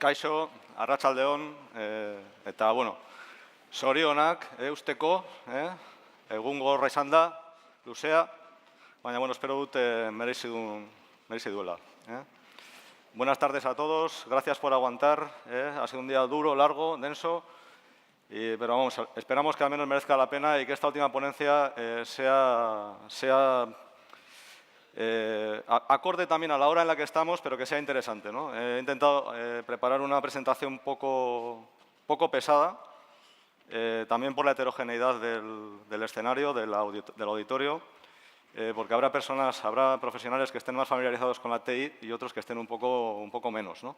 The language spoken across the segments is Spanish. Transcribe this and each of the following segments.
Kaixo, arratsaldeon, eta, bueno, sorionak, usteko, egun gogorra izan da, luzea, baina, bueno, espero dut merezi duela. Buenas tardes a todos, gracias por aguantar, ha sido un día duro, largo, denso, pero vamos, esperamos que al menos merezca la pena y que esta última ponencia sea acorde también a la hora en la que estamos, pero que sea interesante, ¿no? He intentado preparar una presentación un poco pesada, también por la heterogeneidad del escenario, del auditorio, porque habrá profesionales que estén más familiarizados con la TI y otros que estén un poco menos, ¿no?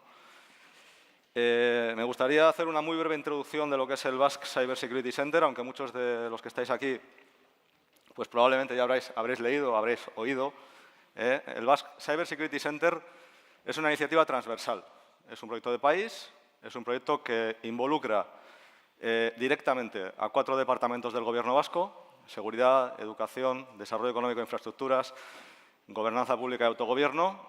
Me gustaría hacer una muy breve introducción de lo que es el Basque Cyber Security Center, aunque muchos de los que estáis aquí pues probablemente ya habréis leído o habréis oído. El Basque Cyber Security Center es una iniciativa transversal. Es un proyecto de país, es un proyecto que involucra directamente a 4 departamentos del Gobierno vasco: seguridad, educación, desarrollo económico e infraestructuras, gobernanza pública y autogobierno,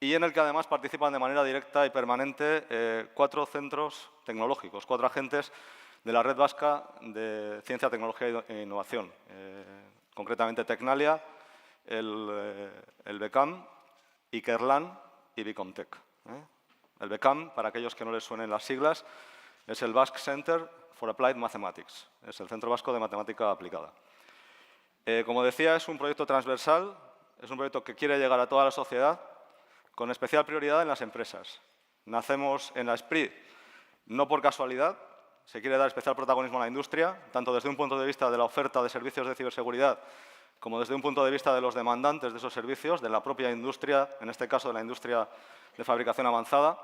y en el que además participan de manera directa y permanente 4 centros tecnológicos, 4 agentes de la Red Vasca de Ciencia, Tecnología e Innovación, concretamente Tecnalia, el BECAM, Ikerlan y Bicomtech. El BECAM, para aquellos que no les suenen las siglas, es el Basque Center for Applied Mathematics, es el Centro Vasco de Matemática Aplicada. Como decía, es un proyecto transversal, es un proyecto que quiere llegar a toda la sociedad, con especial prioridad en las empresas. Nacemos en la SPRI no por casualidad, se quiere dar especial protagonismo a la industria, tanto desde un punto de vista de la oferta de servicios de ciberseguridad como desde un punto de vista de los demandantes de esos servicios, de la propia industria, en este caso de la industria de fabricación avanzada,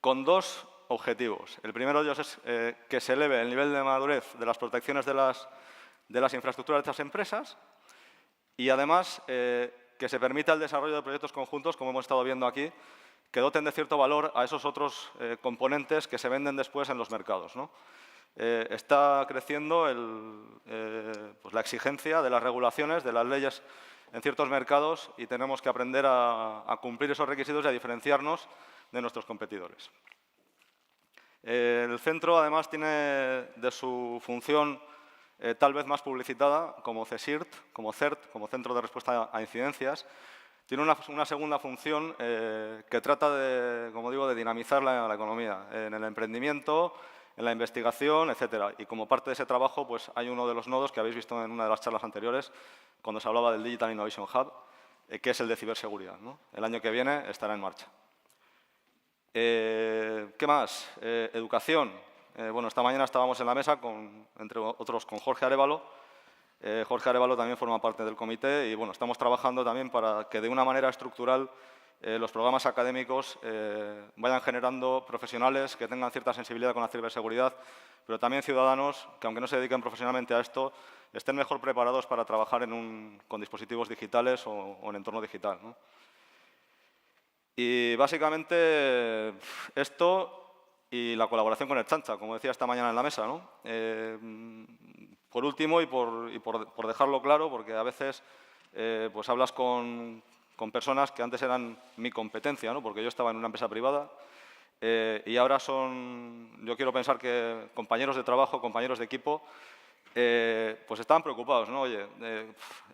con 2 objetivos. El primero de ellos es que se eleve el nivel de madurez de las protecciones de las infraestructuras de estas empresas y, además, que se permita el desarrollo de proyectos conjuntos, como hemos estado viendo aquí, que doten de cierto valor a esos otros componentes que se venden después en los mercados, ¿no? Está creciendo pues la exigencia de las regulaciones, de las leyes en ciertos mercados, y tenemos que aprender a cumplir esos requisitos y a diferenciarnos de nuestros competidores. El centro, además, tiene de su función tal vez más publicitada como CSIRT, como CERT, como Centro de Respuesta a Incidencias. Tiene una segunda función que trata de, como digo, de dinamizar la economía en el emprendimiento, en la investigación, etcétera. Y como parte de ese trabajo, pues hay uno de los nodos que habéis visto en una de las charlas anteriores, cuando se hablaba del Digital Innovation Hub, que es el de ciberseguridad, ¿no? El año que viene estará en marcha. ¿Qué más? Educación. Bueno, esta mañana estábamos en la mesa, entre otros, con Jorge Arévalo. Jorge Arévalo también forma parte del comité y, bueno, estamos trabajando también para que de una manera estructural los programas académicos vayan generando profesionales que tengan cierta sensibilidad con la ciberseguridad, pero también ciudadanos que, aunque no se dediquen profesionalmente a esto, estén mejor preparados para trabajar con dispositivos digitales o en entorno digital, ¿no? Y básicamente esto y la colaboración con Ertzaintza, como decía esta mañana en la mesa, ¿no? Por último, y por dejarlo claro, porque a veces pues hablas con personas que antes eran mi competencia, ¿no? Porque yo estaba en una empresa privada y ahora yo quiero pensar que compañeros de trabajo, compañeros de equipo, pues estaban preocupados, ¿no? Oye,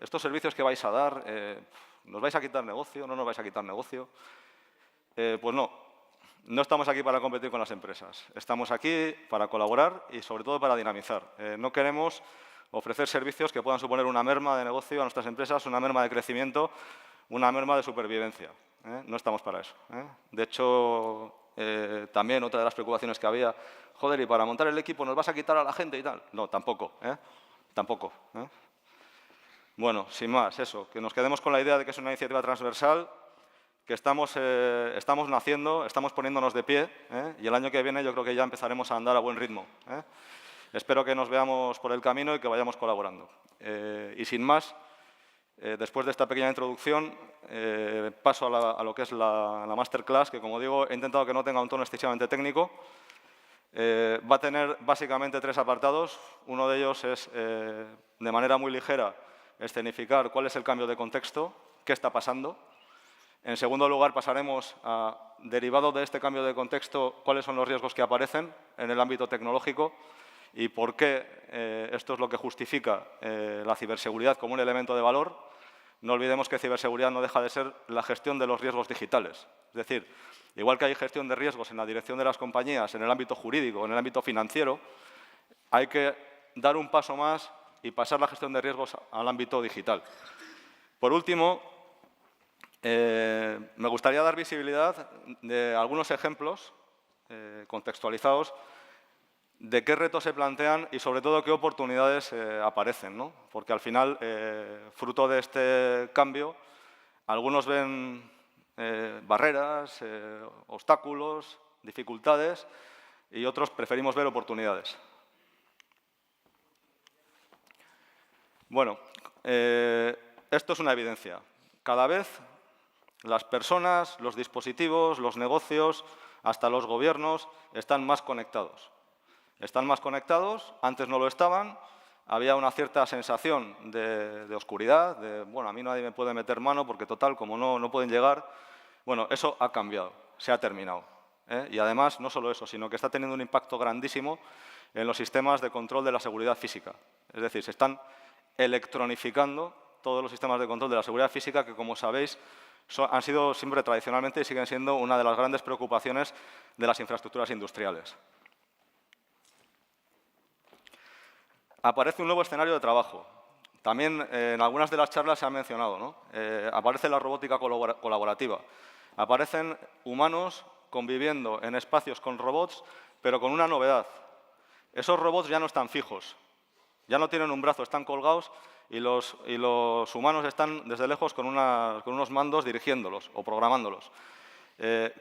estos servicios que vais a dar, ¿nos vais a quitar negocio? ¿No nos vais a quitar negocio? Pues no estamos aquí para competir con las empresas. Estamos aquí para colaborar y, sobre todo, para dinamizar. No queremos ofrecer servicios que puedan suponer una merma de negocio a nuestras empresas, una merma de crecimiento, una merma de supervivencia. No estamos para eso. De hecho, también otra de las preocupaciones que había, joder, y para montar el equipo nos vas a quitar a la gente y tal. No, tampoco. Tampoco. Bueno, sin más, eso, que nos quedemos con la idea de que es una iniciativa transversal, que estamos naciendo, estamos poniéndonos de pie, y el año que viene yo creo que ya empezaremos a andar a buen ritmo. Espero que nos veamos por el camino y que vayamos colaborando. Y sin más, después de esta pequeña introducción, paso a lo que es la masterclass, que, como digo, he intentado que no tenga un tono excesivamente técnico. Va a tener básicamente 3 apartados. Uno de ellos es, de manera muy ligera, escenificar cuál es el cambio de contexto, qué está pasando. En segundo lugar, pasaremos a, derivado de este cambio de contexto, cuáles son los riesgos que aparecen en el ámbito tecnológico y por qué esto es lo que justifica la ciberseguridad como un elemento de valor. No olvidemos que ciberseguridad no deja de ser la gestión de los riesgos digitales. Es decir, igual que hay gestión de riesgos en la dirección de las compañías, en el ámbito jurídico, en el ámbito financiero, hay que dar un paso más y pasar la gestión de riesgos al ámbito digital. Por último, me gustaría dar visibilidad de algunos ejemplos contextualizados de qué retos se plantean y, sobre todo, qué oportunidades aparecen, ¿no? Porque, al final, fruto de este cambio, algunos ven barreras, obstáculos, dificultades y otros preferimos ver oportunidades. Bueno, esto es una evidencia. Cada vez las personas, los dispositivos, los negocios, hasta los gobiernos están más conectados. Están más conectados, antes no lo estaban, había una cierta sensación de oscuridad, de, bueno, a mí nadie me puede meter mano porque, total, como no pueden llegar. Bueno, eso ha cambiado, se ha terminado. Y, además, no solo eso, sino que está teniendo un impacto grandísimo en los sistemas de control de la seguridad física. Es decir, se están electronificando todos los sistemas de control de la seguridad física que, como sabéis, han sido siempre tradicionalmente y siguen siendo una de las grandes preocupaciones de las infraestructuras industriales. Aparece un nuevo escenario de trabajo. También en algunas de las charlas se ha mencionado, ¿no? Aparece la robótica colaborativa. Aparecen humanos conviviendo en espacios con robots, pero con una novedad. Esos robots ya no están fijos, ya no tienen un brazo, están colgados y los humanos están desde lejos con unos mandos dirigiéndolos o programándolos.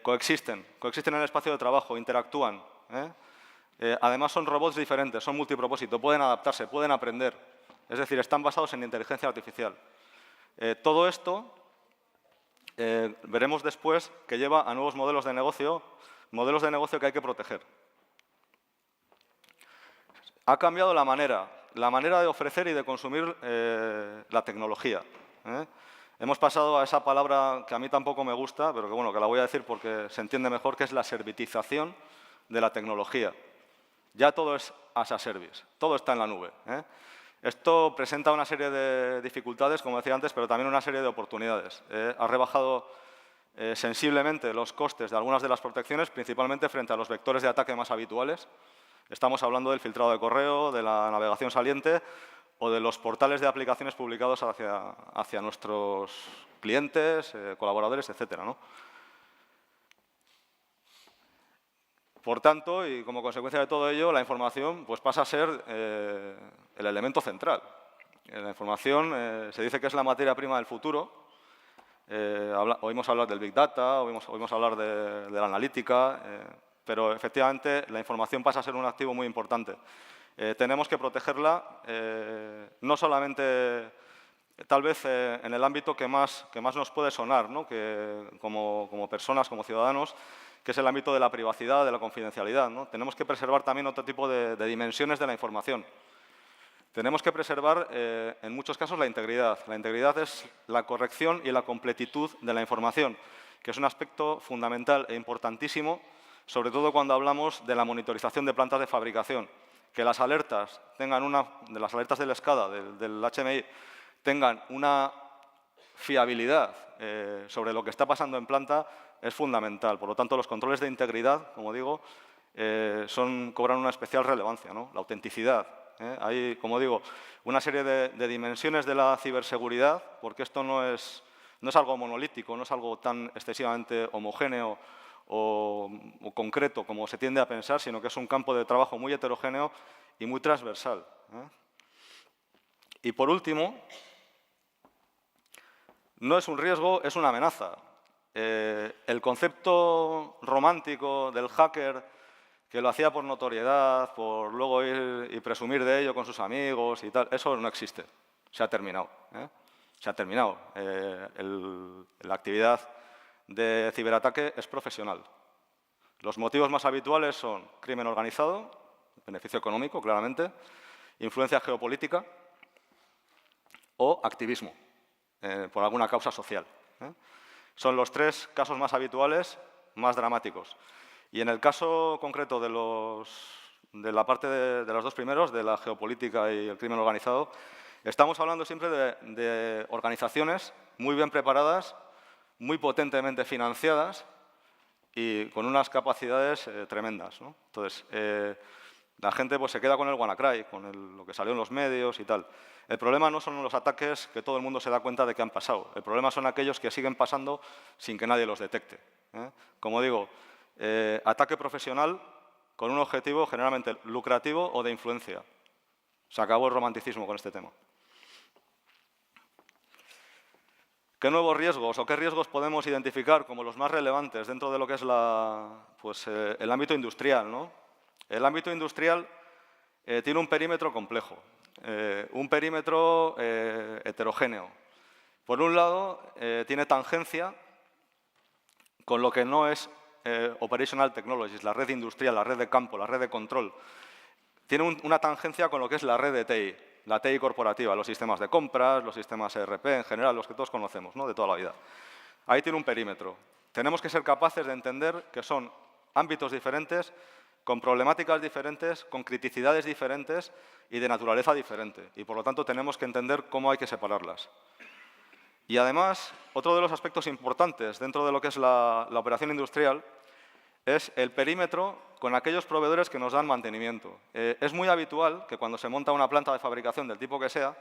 Coexisten en el espacio de trabajo, interactúan. Además, son robots diferentes, son multipropósito, pueden adaptarse, pueden aprender. Es decir, están basados en inteligencia artificial. Todo esto veremos después que lleva a nuevos modelos de negocio que hay que proteger. Ha cambiado la manera de ofrecer y de consumir la tecnología. Hemos pasado a esa palabra que a mí tampoco me gusta, pero que, bueno, que la voy a decir porque se entiende mejor, que es la servitización de la tecnología. Ya todo es as a service, todo está en la nube. Esto presenta una serie de dificultades, como decía antes, pero también una serie de oportunidades. Ha rebajado sensiblemente los costes de algunas de las protecciones, principalmente frente a los vectores de ataque más habituales. Estamos hablando del filtrado de correo, de la navegación saliente o de los portales de aplicaciones publicados hacia nuestros clientes, colaboradores, etcétera, ¿no? Por tanto, y como consecuencia de todo ello, la información pues, pasa a ser el elemento central. La información se dice que es la materia prima del futuro. Oímos hablar del Big Data, oímos hablar de la analítica, pero efectivamente la información pasa a ser un activo muy importante. Tenemos que protegerla no solamente, tal vez en el ámbito que más nos puede sonar, ¿no? Que como personas, como ciudadanos, que es el ámbito de la privacidad, de la confidencialidad, ¿no? Tenemos que preservar también otro tipo de dimensiones de la información. Tenemos que preservar, en muchos casos, la integridad. La integridad es la corrección y la completitud de la información, que es un aspecto fundamental e importantísimo, sobre todo cuando hablamos de la monitorización de plantas de fabricación. Que las alertas de las alertas del SCADA, del HMI, tengan una fiabilidad sobre lo que está pasando en planta es fundamental. Por lo tanto, los controles de integridad, como digo, cobran una especial relevancia, ¿no? La autenticidad. Hay, como digo, una serie de dimensiones de la ciberseguridad, porque esto no es algo monolítico, no es algo tan excesivamente homogéneo o concreto como se tiende a pensar, sino que es un campo de trabajo muy heterogéneo y muy transversal. Y, por último, no es un riesgo, es una amenaza. El concepto romántico del hacker que lo hacía por notoriedad, por luego ir y presumir de ello con sus amigos y tal, eso no existe. Se ha terminado. Se ha terminado. La actividad de ciberataque es profesional. Los motivos más habituales son crimen organizado, beneficio económico, claramente, influencia geopolítica o activismo por alguna causa social. Son los tres casos más habituales, más dramáticos. Y en el caso concreto de la parte de los dos primeros, de la geopolítica y el crimen organizado, estamos hablando siempre de organizaciones muy bien preparadas, muy potentemente financiadas y con unas capacidades tremendas, ¿no? Entonces, la gente pues, se queda con el WannaCry, con lo que salió en los medios y tal. El problema no son los ataques que todo el mundo se da cuenta de que han pasado. El problema son aquellos que siguen pasando sin que nadie los detecte, ¿eh? Como digo, ataque profesional con un objetivo generalmente lucrativo o de influencia. Se acabó el romanticismo con este tema. ¿Qué nuevos riesgos o qué riesgos podemos identificar como los más relevantes dentro de lo que es el ámbito industrial, ¿no? El ámbito industrial tiene un perímetro complejo, un perímetro heterogéneo. Por un lado, tiene tangencia con lo que no es Operational Technologies, la red industrial, la red de campo, la red de control. Tiene una tangencia con lo que es la red de TI, la TI corporativa, los sistemas de compras, los sistemas ERP en general, los que todos conocemos, ¿no? De toda la vida. Ahí tiene un perímetro. Tenemos que ser capaces de entender que son ámbitos diferentes, con problemáticas diferentes, con criticidades diferentes y de naturaleza diferente. Y, por lo tanto, tenemos que entender cómo hay que separarlas. Y, además, otro de los aspectos importantes dentro de lo que es la operación industrial es el perímetro con aquellos proveedores que nos dan mantenimiento. Es muy habitual que cuando se monta una planta de fabricación del tipo que sea,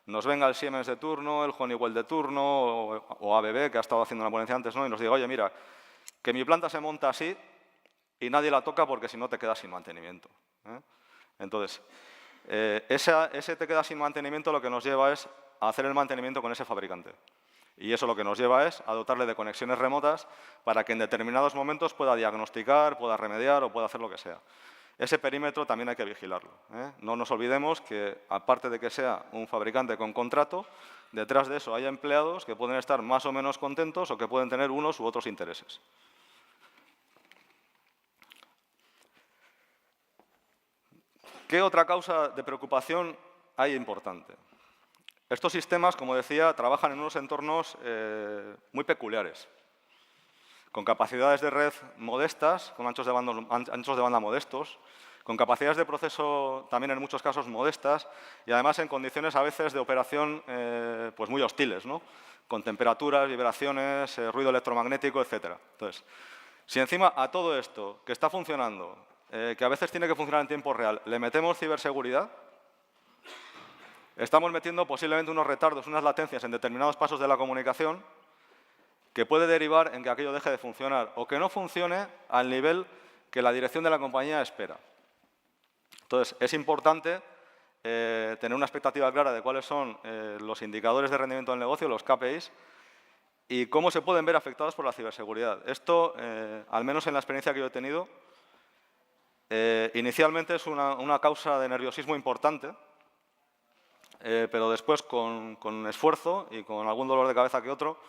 nos venga el Siemens de turno, el Honeywell de turno o ABB, que ha estado haciendo una ponencia antes, ¿no? Y nos diga, oye, mira, que mi planta se monta así y nadie la toca porque si no te quedas sin mantenimiento, ¿eh? Entonces, ese te quedas sin mantenimiento lo que nos lleva es a hacer el mantenimiento con ese fabricante. Y eso lo que nos lleva es a dotarle de conexiones remotas para que en determinados momentos pueda diagnosticar, pueda remediar o pueda hacer lo que sea. Ese perímetro también hay que vigilarlo, ¿eh? No nos olvidemos que, aparte de que sea un fabricante con contrato, detrás de eso hay empleados que pueden estar más o menos contentos o que pueden tener unos u otros intereses. ¿Qué otra causa de preocupación hay importante? Estos sistemas, como decía, trabajan en unos entornos muy peculiares, con capacidades de red modestas, con anchos de banda modestos, con capacidades de proceso también en muchos casos modestas y además en condiciones a veces de operación pues muy hostiles, ¿no? Con temperaturas, vibraciones, ruido electromagnético, etc. Entonces, si encima a todo esto que está funcionando, que a veces tiene que funcionar en tiempo real, le metemos ciberseguridad, estamos metiendo posiblemente unos retardos, unas latencias en determinados pasos de la comunicación que puede derivar en que aquello deje de funcionar o que no funcione al nivel que la dirección de la compañía espera. Entonces, es importante tener una expectativa clara de cuáles son los indicadores de rendimiento del negocio, los KPIs, y cómo se pueden ver afectados por la ciberseguridad. Esto, al menos en la experiencia que yo he tenido, inicialmente es una causa de nerviosismo importante, pero después, con esfuerzo y con algún dolor de cabeza que otro,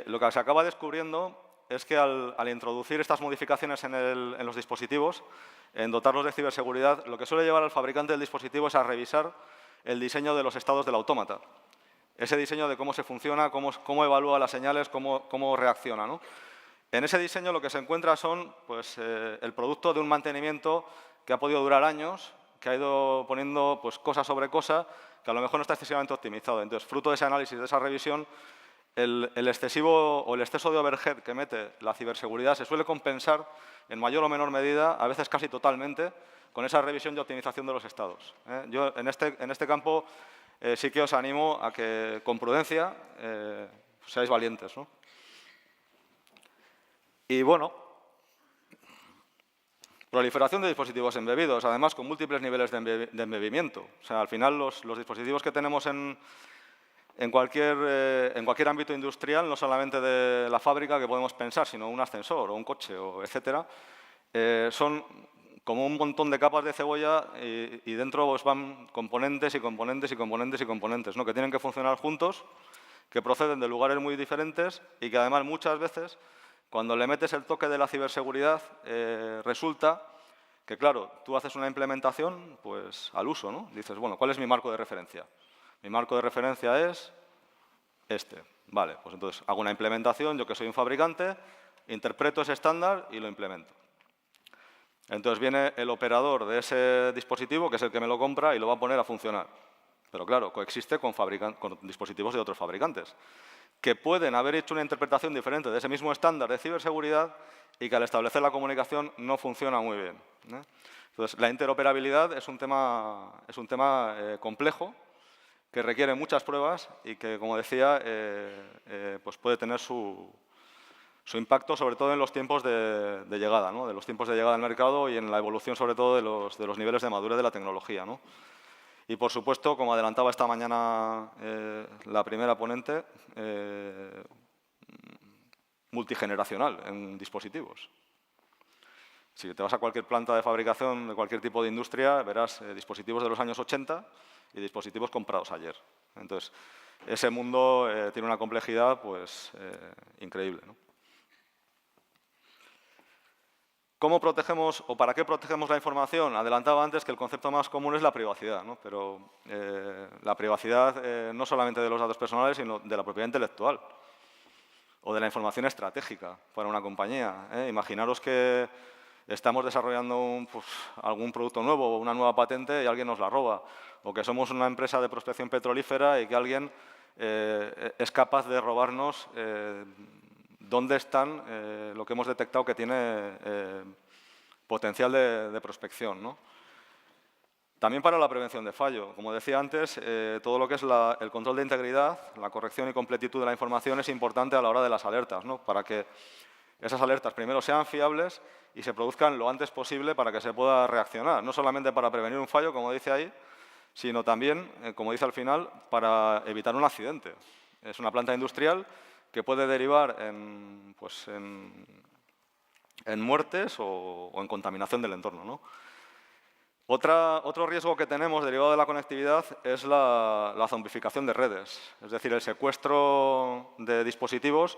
lo que se acaba descubriendo es que al introducir estas modificaciones en los dispositivos, en dotarlos de ciberseguridad, lo que suele llevar al fabricante del dispositivo es a revisar el diseño de los estados del autómata. Ese diseño de cómo se funciona, cómo evalúa las señales, cómo reacciona, ¿no? En ese diseño lo que se encuentra son pues, el producto de un mantenimiento que ha podido durar años, que ha ido poniendo pues, cosa sobre cosa, que a lo mejor no está excesivamente optimizado. Entonces, fruto de ese análisis, de esa revisión, el excesivo o el exceso de overhead que mete la ciberseguridad se suele compensar en mayor o menor medida, a veces casi totalmente, con esa revisión y optimización de los estados. Yo en este campo sí que os animo a que con prudencia seáis valientes, ¿no? Y bueno, proliferación de dispositivos embebidos, además con múltiples niveles de embebimiento. O sea, al final los dispositivos que tenemos en cualquier ámbito industrial, no solamente de la fábrica que podemos pensar, sino un ascensor o un coche, etcétera, son como un montón de capas de cebolla y dentro pues, van componentes y componentes y componentes y componentes, ¿no? Que tienen que funcionar juntos, que proceden de lugares muy diferentes y que además muchas veces, cuando le metes el toque de la ciberseguridad, resulta que, claro, tú haces una implementación pues, al uso, ¿no? Dices, bueno, ¿cuál es mi marco de referencia? Mi marco de referencia es este. Vale, pues entonces hago una implementación, yo que soy un fabricante, interpreto ese estándar y lo implemento. Entonces viene el operador de ese dispositivo, que es el que me lo compra, y lo va a poner a funcionar. Pero claro, coexiste con dispositivos de otros fabricantes, que pueden haber hecho una interpretación diferente de ese mismo estándar de ciberseguridad y que al establecer la comunicación no funciona muy bien, ¿eh? Entonces, la interoperabilidad es un tema complejo, que requiere muchas pruebas y que, como decía, pues puede tener su impacto, sobre todo en los tiempos de llegada, ¿no? De los tiempos de llegada al mercado y en la evolución, sobre todo, de los niveles de madurez de la tecnología, ¿no? Y, por supuesto, como adelantaba esta mañana la primera ponente, multigeneracional en dispositivos. Si te vas a cualquier planta de fabricación de cualquier tipo de industria, verás dispositivos de los años 80 y dispositivos comprados ayer. Entonces, ese mundo tiene una complejidad pues, increíble, ¿no? ¿Cómo protegemos o para qué protegemos la información? Adelantaba antes que el concepto más común es la privacidad, ¿no? Pero la privacidad no solamente de los datos personales, sino de la propiedad intelectual o de la información estratégica para una compañía, ¿eh? Imaginaros que estamos desarrollando algún producto nuevo o una nueva patente y alguien nos la roba, o que somos una empresa de prospección petrolífera y que alguien es capaz de robarnos dónde están lo que hemos detectado que tiene potencial de prospección, ¿no? También para la prevención de fallo. Como decía antes, todo lo que es el control de integridad, la corrección y completitud de la información es importante a la hora de las alertas, ¿no? Para que esas alertas primero sean fiables y se produzcan lo antes posible para que se pueda reaccionar. No solamente para prevenir un fallo, como dice ahí, sino también, como dice al final, para evitar un accidente. Es una planta industrial que puede derivar en muertes o en contaminación del entorno, ¿no? Otro riesgo que tenemos derivado de la conectividad es la zombificación de redes, es decir, el secuestro de dispositivos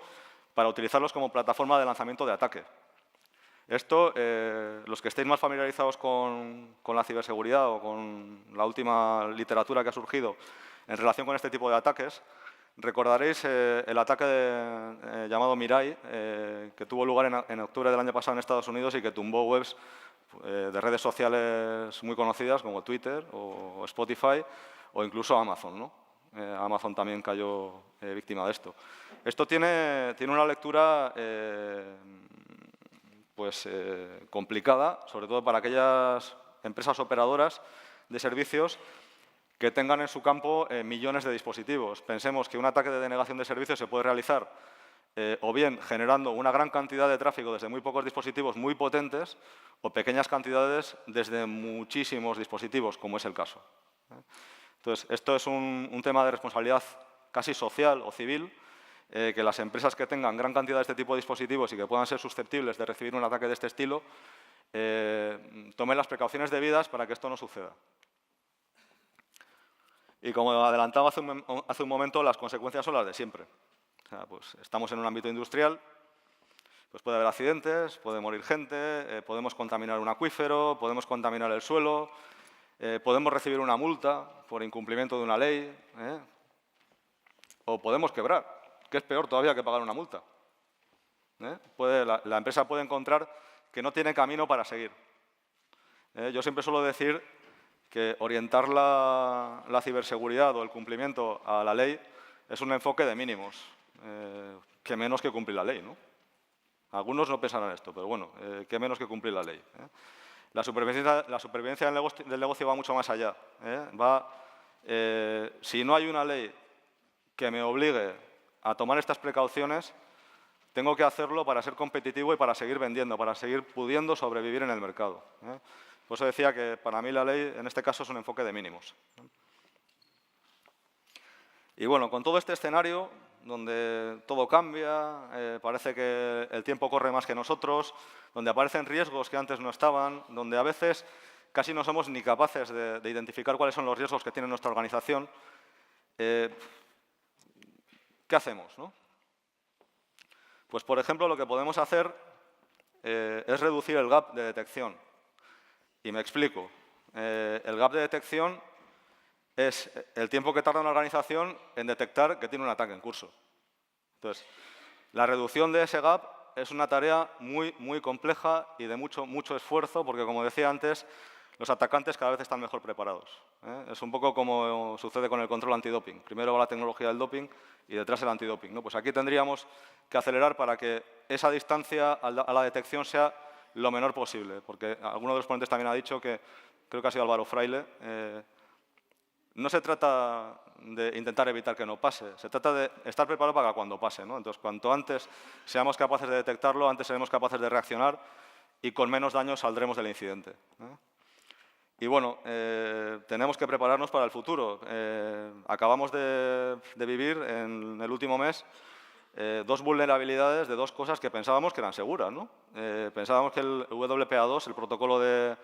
para utilizarlos como plataforma de lanzamiento de ataque. Esto, los que estéis más familiarizados con la ciberseguridad o con la última literatura que ha surgido en relación con este tipo de ataques, recordaréis el ataque llamado Mirai, que tuvo lugar en octubre del año pasado en Estados Unidos y que tumbó webs de redes sociales muy conocidas como Twitter o Spotify o incluso Amazon, ¿no? Amazon también cayó víctima de esto. Esto tiene una lectura complicada, sobre todo para aquellas empresas operadoras de servicios que tengan en su campo millones de dispositivos. Pensemos que un ataque de denegación de servicios se puede realizar o bien generando una gran cantidad de tráfico desde muy pocos dispositivos muy potentes o pequeñas cantidades desde muchísimos dispositivos, como es el caso. Entonces, esto es un tema de responsabilidad casi social o civil, que las empresas que tengan gran cantidad de este tipo de dispositivos y que puedan ser susceptibles de recibir un ataque de este estilo, tomen las precauciones debidas para que esto no suceda. Y como adelantaba hace un momento, las consecuencias son las de siempre. O sea, pues estamos en un ámbito industrial, pues puede haber accidentes, puede morir gente, podemos contaminar un acuífero, podemos contaminar el suelo, podemos recibir una multa por incumplimiento de una ley, o podemos quebrar, que es peor todavía que pagar una multa. La empresa puede encontrar que no tiene camino para seguir. Yo siempre suelo decir que orientar la ciberseguridad o el cumplimiento a la ley es un enfoque de mínimos, que menos que cumplir la ley, ¿no? Algunos no pensarán esto, pero bueno, que menos que cumplir la ley. La supervivencia del negocio va mucho más allá. Si no hay una ley que me obligue a tomar estas precauciones, tengo que hacerlo para ser competitivo y para seguir vendiendo, para seguir pudiendo sobrevivir en el mercado. Por eso decía que para mí la ley, en este caso, es un enfoque de mínimos. Y bueno, con todo este escenario, donde todo cambia, parece que el tiempo corre más que nosotros, donde aparecen riesgos que antes no estaban, donde a veces casi no somos ni capaces de identificar cuáles son los riesgos que tiene nuestra organización, ¿qué hacemos, no? Pues, por ejemplo, lo que podemos hacer es reducir el gap de detección. Y me explico. El gap de detección es el tiempo que tarda una organización en detectar que tiene un ataque en curso. Entonces, la reducción de ese gap es una tarea muy, muy compleja y de mucho esfuerzo, porque, como decía antes, los atacantes cada vez están mejor preparados. Es un poco como sucede con el control antidoping. Primero va la tecnología del doping y detrás el antidoping, ¿no? Pues aquí tendríamos que acelerar para que esa distancia a la detección sea lo menor posible, porque alguno de los ponentes también ha dicho que, creo que ha sido Álvaro Fraile, no se trata de intentar evitar que no pase, se trata de estar preparado para cuando pase, ¿no? Entonces, cuanto antes seamos capaces de detectarlo, antes seremos capaces de reaccionar y con menos daño saldremos del incidente. Y bueno, tenemos que prepararnos para el futuro. Acabamos de vivir en el último mes dos vulnerabilidades de dos cosas que pensábamos que eran seguras, ¿no? Pensábamos que el WPA2, el protocolo de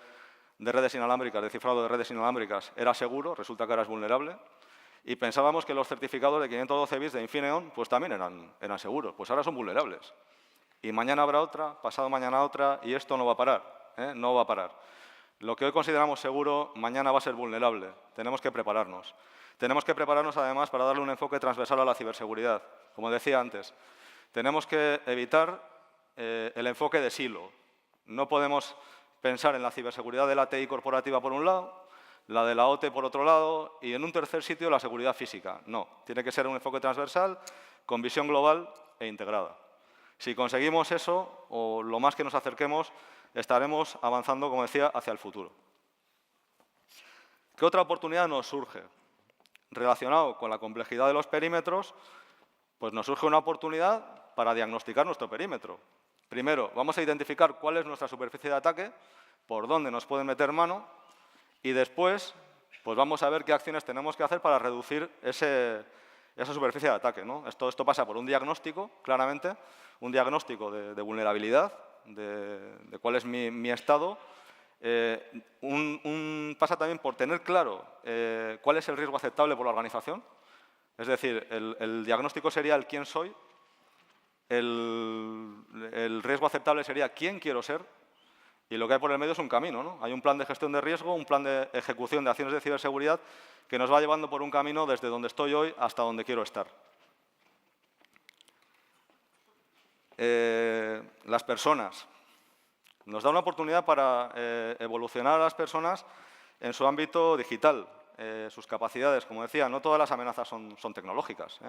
redes inalámbricas, de cifrado de redes inalámbricas, era seguro, resulta que ahora es vulnerable. Y pensábamos que los certificados de 512 bits de Infineon pues también eran seguros, pues ahora son vulnerables. Y mañana habrá otra, pasado mañana otra, y esto no va a parar, no va a parar. Lo que hoy consideramos seguro, mañana va a ser vulnerable. Tenemos que prepararnos. Tenemos que prepararnos, además, para darle un enfoque transversal a la ciberseguridad. Como decía antes, tenemos que evitar el enfoque de silo. No podemos pensar en la ciberseguridad de la TI corporativa por un lado, la de la OT por otro lado, y en un tercer sitio la seguridad física. No, tiene que ser un enfoque transversal, con visión global e integrada. Si conseguimos eso, o lo más que nos acerquemos, estaremos avanzando, como decía, hacia el futuro. ¿Qué otra oportunidad nos surge? Relacionado con la complejidad de los perímetros, pues nos surge una oportunidad para diagnosticar nuestro perímetro. Primero, vamos a identificar cuál es nuestra superficie de ataque, por dónde nos pueden meter mano, y después pues vamos a ver qué acciones tenemos que hacer para reducir esa superficie de ataque, ¿no? Esto pasa por un diagnóstico, claramente, un diagnóstico de vulnerabilidad, de cuál es mi estado. Pasa también por tener claro cuál es el riesgo aceptable por la organización. Es decir, el diagnóstico sería el quién soy, el riesgo aceptable sería quién quiero ser, y lo que hay por el medio es un camino, ¿no? Hay un plan de gestión de riesgo, un plan de ejecución de acciones de ciberseguridad que nos va llevando por un camino desde donde estoy hoy hasta donde quiero estar. Las personas. Nos da una oportunidad para evolucionar a las personas en su ámbito digital, sus capacidades. Como decía, no todas las amenazas son tecnológicas.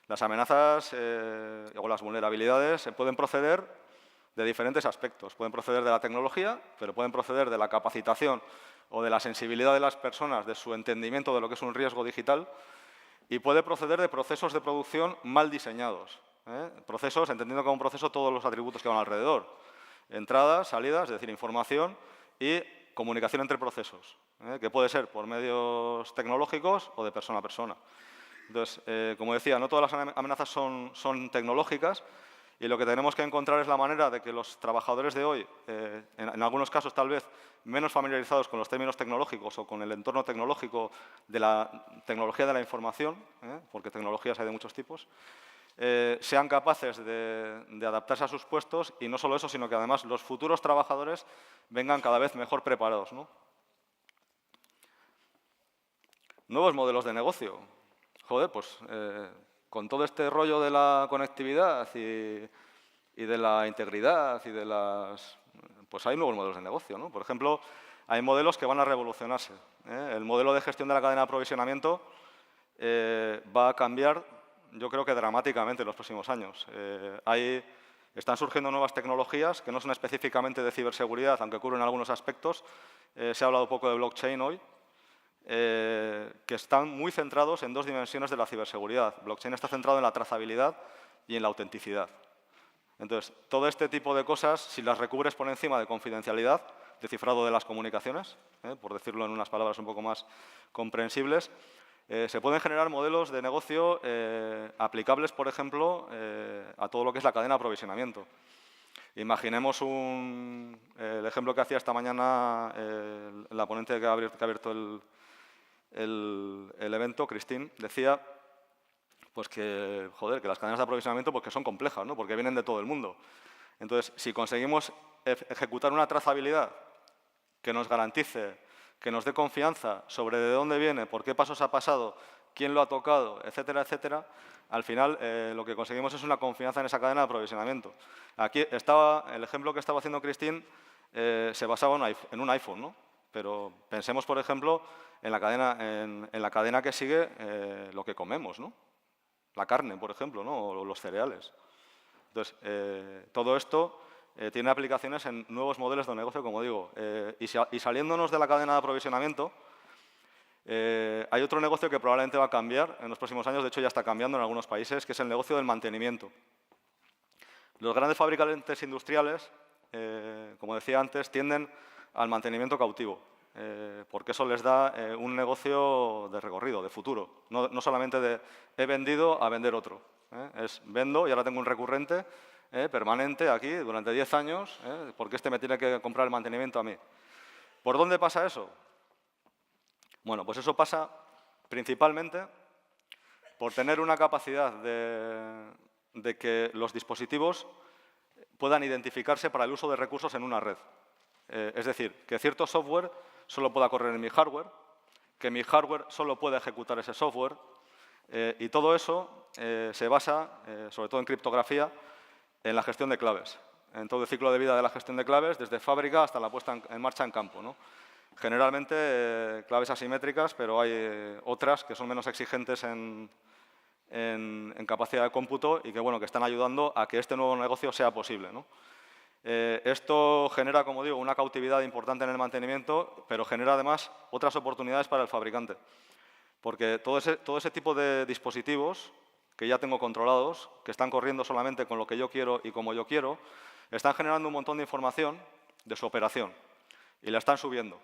Las amenazas o las vulnerabilidades pueden proceder de diferentes aspectos. Pueden proceder de la tecnología, pero pueden proceder de la capacitación o de la sensibilidad de las personas, de su entendimiento de lo que es un riesgo digital, y puede proceder de procesos de producción mal diseñados. Procesos, entendiendo como un proceso todos los atributos que van alrededor. Entradas, salidas, es decir, información y comunicación entre procesos, que puede ser por medios tecnológicos o de persona a persona. Entonces, como decía, no todas las amenazas son tecnológicas, y lo que tenemos que encontrar es la manera de que los trabajadores de hoy, en algunos casos tal vez menos familiarizados con los términos tecnológicos o con el entorno tecnológico de la tecnología de la información, porque tecnologías hay de muchos tipos, sean capaces de adaptarse a sus puestos, y no solo eso, sino que además los futuros trabajadores vengan cada vez mejor preparados, ¿no? Nuevos modelos de negocio. Joder, pues con todo este rollo de la conectividad y de la integridad y de las... pues hay nuevos modelos de negocio, ¿no? Por ejemplo, hay modelos que van a revolucionarse. El modelo de gestión de la cadena de aprovisionamiento va a cambiar, yo creo que dramáticamente en los próximos años. Están surgiendo nuevas tecnologías que no son específicamente de ciberseguridad, aunque ocurren en algunos aspectos. Se ha hablado poco de blockchain hoy, que están muy centrados en dos dimensiones de la ciberseguridad. Blockchain está centrado en la trazabilidad y en la autenticidad. Entonces, todo este tipo de cosas, si las recubres por encima de confidencialidad, de cifrado de las comunicaciones, por decirlo en unas palabras un poco más comprensibles, se pueden generar modelos de negocio aplicables, por ejemplo, a todo lo que es la cadena de aprovisionamiento. Imaginemos el ejemplo que hacía esta mañana la ponente que ha abierto el evento, Christine, decía pues que, joder, que las cadenas de aprovisionamiento pues que son complejas, ¿no? Porque vienen de todo el mundo. Entonces, si conseguimos ejecutar una trazabilidad que nos garantice que nos dé confianza sobre de dónde viene, por qué pasos ha pasado, quién lo ha tocado, etcétera, etcétera, al final lo que conseguimos es una confianza en esa cadena de aprovisionamiento. Aquí el ejemplo que estaba haciendo Christine se basaba en un iPhone, ¿no? Pero pensemos, por ejemplo, en la cadena que sigue lo que comemos, ¿no? La carne, por ejemplo, ¿no? O los cereales. Entonces, todo esto tiene aplicaciones en nuevos modelos de negocio, como digo. Y saliéndonos de la cadena de aprovisionamiento, hay otro negocio que probablemente va a cambiar en los próximos años, de hecho ya está cambiando en algunos países, que es el negocio del mantenimiento. Los grandes fabricantes industriales, como decía antes, tienden al mantenimiento cautivo, porque eso les da un negocio de recorrido, de futuro, no solamente de he vendido a vender otro. Es vendo y ahora tengo un recurrente permanente aquí durante 10 años, porque este me tiene que comprar el mantenimiento a mí. ¿Por dónde pasa eso? Bueno, pues eso pasa principalmente por tener una capacidad de que los dispositivos puedan identificarse para el uso de recursos en una red. Es decir, que cierto software solo pueda correr en mi hardware, que mi hardware solo pueda ejecutar ese software, y todo eso se basa, sobre todo en criptografía, en la gestión de claves, en todo el ciclo de vida de la gestión de claves, desde fábrica hasta la puesta en marcha en campo, ¿no? Generalmente claves asimétricas, pero hay otras que son menos exigentes en capacidad de cómputo y que, bueno, que están ayudando a que este nuevo negocio sea posible, ¿no? Esto genera, como digo, una cautividad importante en el mantenimiento, pero genera además otras oportunidades para el fabricante. Porque todo ese tipo de dispositivos que ya tengo controlados, que están corriendo solamente con lo que yo quiero y como yo quiero, están generando un montón de información de su operación y la están subiendo.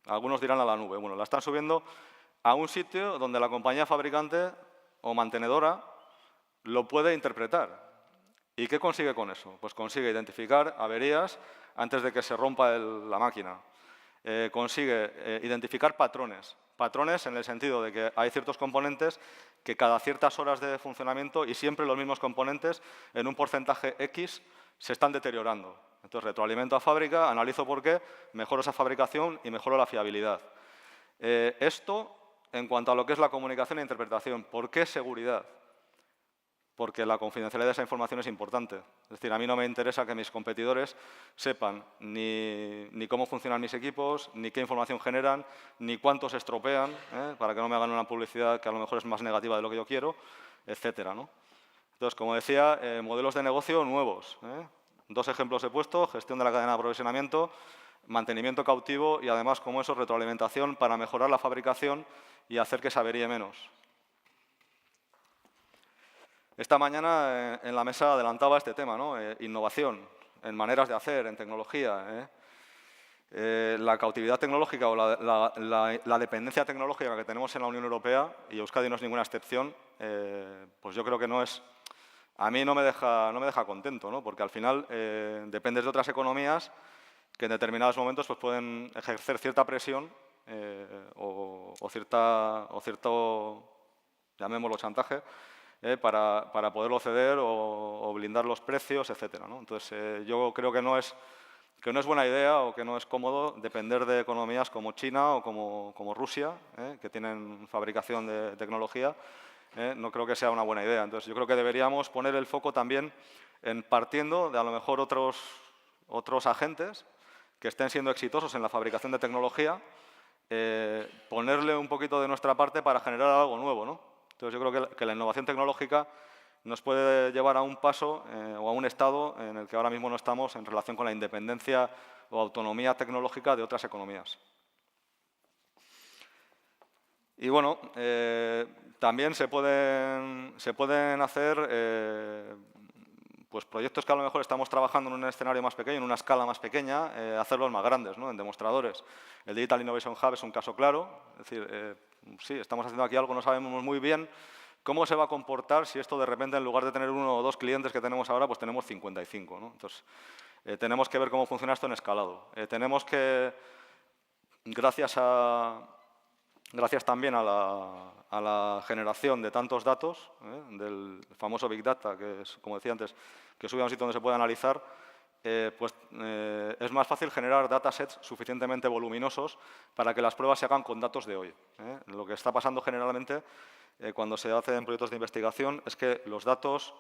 Algunos dirán a la nube. Bueno, la están subiendo a un sitio donde la compañía fabricante o mantenedora lo puede interpretar. ¿Y qué consigue con eso? Pues consigue identificar averías antes de que se rompa la máquina. Consigue identificar patrones. Patrones en el sentido de que hay ciertos componentes que cada ciertas horas de funcionamiento y siempre los mismos componentes en un porcentaje X se están deteriorando. Entonces, retroalimento a fábrica, analizo por qué, mejoro esa fabricación y mejoro la fiabilidad. Esto en cuanto a lo que es la comunicación e interpretación. ¿Por qué seguridad? Porque la confidencialidad de esa información es importante. Es decir, a mí no me interesa que mis competidores sepan ni cómo funcionan mis equipos, ni qué información generan, ni cuántos estropean, para que no me hagan una publicidad que a lo mejor es más negativa de lo que yo quiero, etcétera, ¿no? Entonces, como decía, modelos de negocio nuevos. Dos ejemplos he puesto: gestión de la cadena de aprovisionamiento, mantenimiento cautivo y, además, como eso, retroalimentación para mejorar la fabricación y hacer que se averíe menos. Esta mañana en la mesa adelantaba este tema, ¿no? Innovación en maneras de hacer, en tecnología. La cautividad tecnológica o la dependencia tecnológica que tenemos en la Unión Europea, y Euskadi no es ninguna excepción, pues yo creo que a mí no me deja contento, ¿no? Porque al final dependes de otras economías que en determinados momentos pues, pueden ejercer cierta presión o cierto, llamémoslo, chantaje, para poderlo ceder o blindar los precios, etcétera, ¿no? Entonces, yo creo que no es buena idea o que no es cómodo depender de economías como China o como Rusia, que tienen fabricación de tecnología. No creo que sea una buena idea. Entonces, yo creo que deberíamos poner el foco también en partiendo de a lo mejor otros agentes que estén siendo exitosos en la fabricación de tecnología, ponerle un poquito de nuestra parte para generar algo nuevo, ¿no? Entonces, yo creo que la innovación tecnológica nos puede llevar a un paso o a un estado en el que ahora mismo no estamos en relación con la independencia o autonomía tecnológica de otras economías. Y bueno, también se pueden hacer pues proyectos que a lo mejor estamos trabajando en un escenario más pequeño, en una escala más pequeña, hacerlos más grandes, ¿no? En demostradores. El Digital Innovation Hub es un caso claro. Es decir, sí, estamos haciendo aquí algo, no sabemos muy bien cómo se va a comportar si esto de repente, en lugar de tener 1 o 2 clientes que tenemos ahora, pues tenemos 55, ¿no? Entonces, tenemos que ver cómo funciona esto en escalado. Tenemos que, gracias también a la generación de tantos datos, del famoso Big Data, que es, como decía antes, que sube a un sitio donde se puede analizar, es más fácil generar datasets suficientemente voluminosos para que las pruebas se hagan con datos de hoy. Lo que está pasando generalmente cuando se hacen proyectos de investigación es que los datos,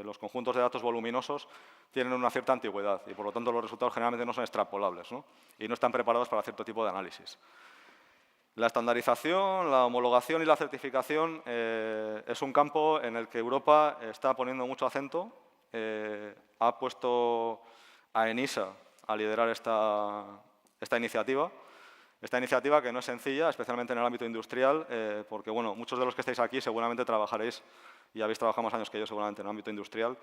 los conjuntos de datos voluminosos tienen una cierta antigüedad y, por lo tanto, los resultados generalmente no son extrapolables, ¿no? Y no están preparados para cierto tipo de análisis. La estandarización, la homologación y la certificación es un campo en el que Europa está poniendo mucho acento. Ha puesto a ENISA a liderar esta iniciativa. Esta iniciativa que no es sencilla, especialmente en el ámbito industrial, porque bueno, muchos de los que estáis aquí seguramente trabajaréis, y habéis trabajado más años que yo seguramente en el ámbito industrial.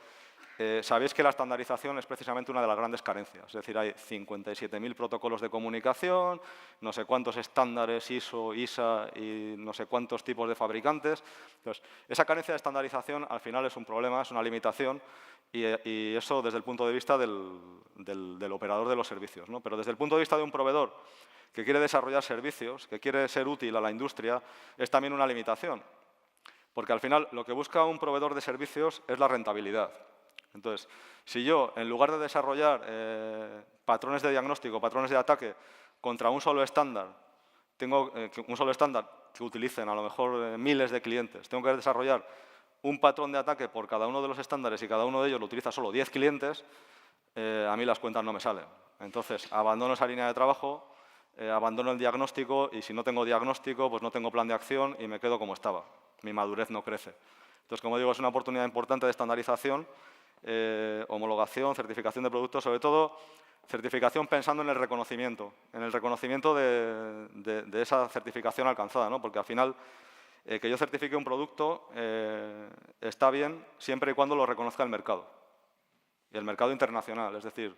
Sabéis que la estandarización es precisamente una de las grandes carencias. Es decir, hay 57.000 protocolos de comunicación, no sé cuántos estándares ISO, ISA y no sé cuántos tipos de fabricantes. Entonces, esa carencia de estandarización al final es un problema, es una limitación, y eso desde el punto de vista del operador de los servicios, ¿no? Pero desde el punto de vista de un proveedor que quiere desarrollar servicios, que quiere ser útil a la industria, es también una limitación. Porque al final lo que busca un proveedor de servicios es la rentabilidad. Entonces, si yo, en lugar de desarrollar patrones de diagnóstico, patrones de ataque contra un solo estándar, tengo un solo estándar que utilicen a lo mejor miles de clientes, tengo que desarrollar un patrón de ataque por cada uno de los estándares y cada uno de ellos lo utiliza solo 10 clientes, a mí las cuentas no me salen. Entonces, abandono esa línea de trabajo, abandono el diagnóstico y si no tengo diagnóstico, pues no tengo plan de acción y me quedo como estaba. Mi madurez no crece. Entonces, como digo, es una oportunidad importante de estandarización, homologación, certificación de productos, sobre todo certificación pensando en el reconocimiento de esa certificación alcanzada, ¿no? Porque al final que yo certifique un producto está bien siempre y cuando lo reconozca el mercado. Y el mercado internacional, es decir,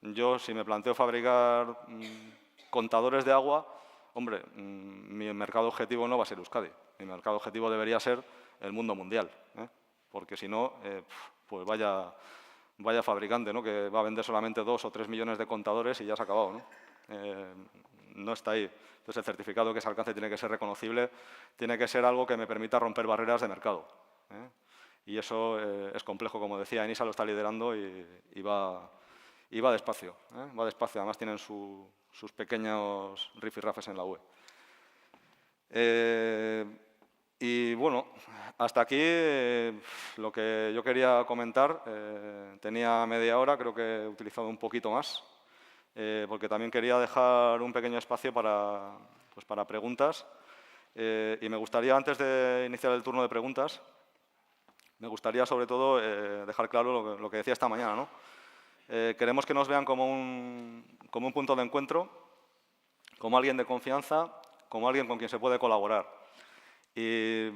yo si me planteo fabricar contadores de agua, hombre, mi mercado objetivo no va a ser Euskadi. Mi mercado objetivo debería ser el mundo mundial, porque si no, pues vaya fabricante, ¿no? Que va a vender solamente 2 o 3 millones de contadores y ya se ha acabado, ¿no? No está ahí. Entonces, el certificado que se alcance tiene que ser reconocible, tiene que ser algo que me permita romper barreras de mercado. Y eso es complejo, como decía, ENISA lo está liderando y va despacio. Va despacio, además tienen sus pequeños rifirrafes en la web. Y bueno, hasta aquí lo que yo quería comentar. Tenía media hora, creo que he utilizado un poquito más, porque también quería dejar un pequeño espacio para preguntas. Y me gustaría, antes de iniciar el turno de preguntas, me gustaría sobre todo dejar claro lo que decía esta mañana, ¿no? Queremos que nos vean como un punto de encuentro, como alguien de confianza, como alguien con quien se puede colaborar. Y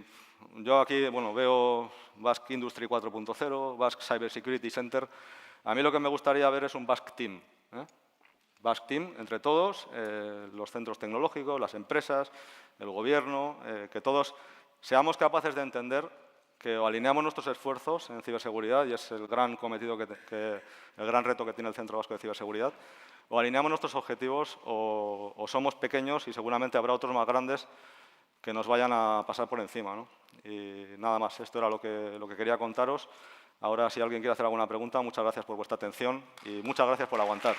yo aquí veo Basque Industry 4.0, Basque Cyber Security Center. A mí lo que me gustaría ver es un Basque Team. Basque Team entre todos, los centros tecnológicos, las empresas, el gobierno, que todos seamos capaces de entender que o alineamos nuestros esfuerzos en ciberseguridad, y es el gran cometido el gran reto que tiene el Centro Vasco de Ciberseguridad, o alineamos nuestros objetivos o somos pequeños y seguramente habrá otros más grandes que nos vayan a pasar por encima, ¿no? Y nada más, esto era lo que quería contaros. Ahora, si alguien quiere hacer alguna pregunta, muchas gracias por vuestra atención y muchas gracias por aguantar.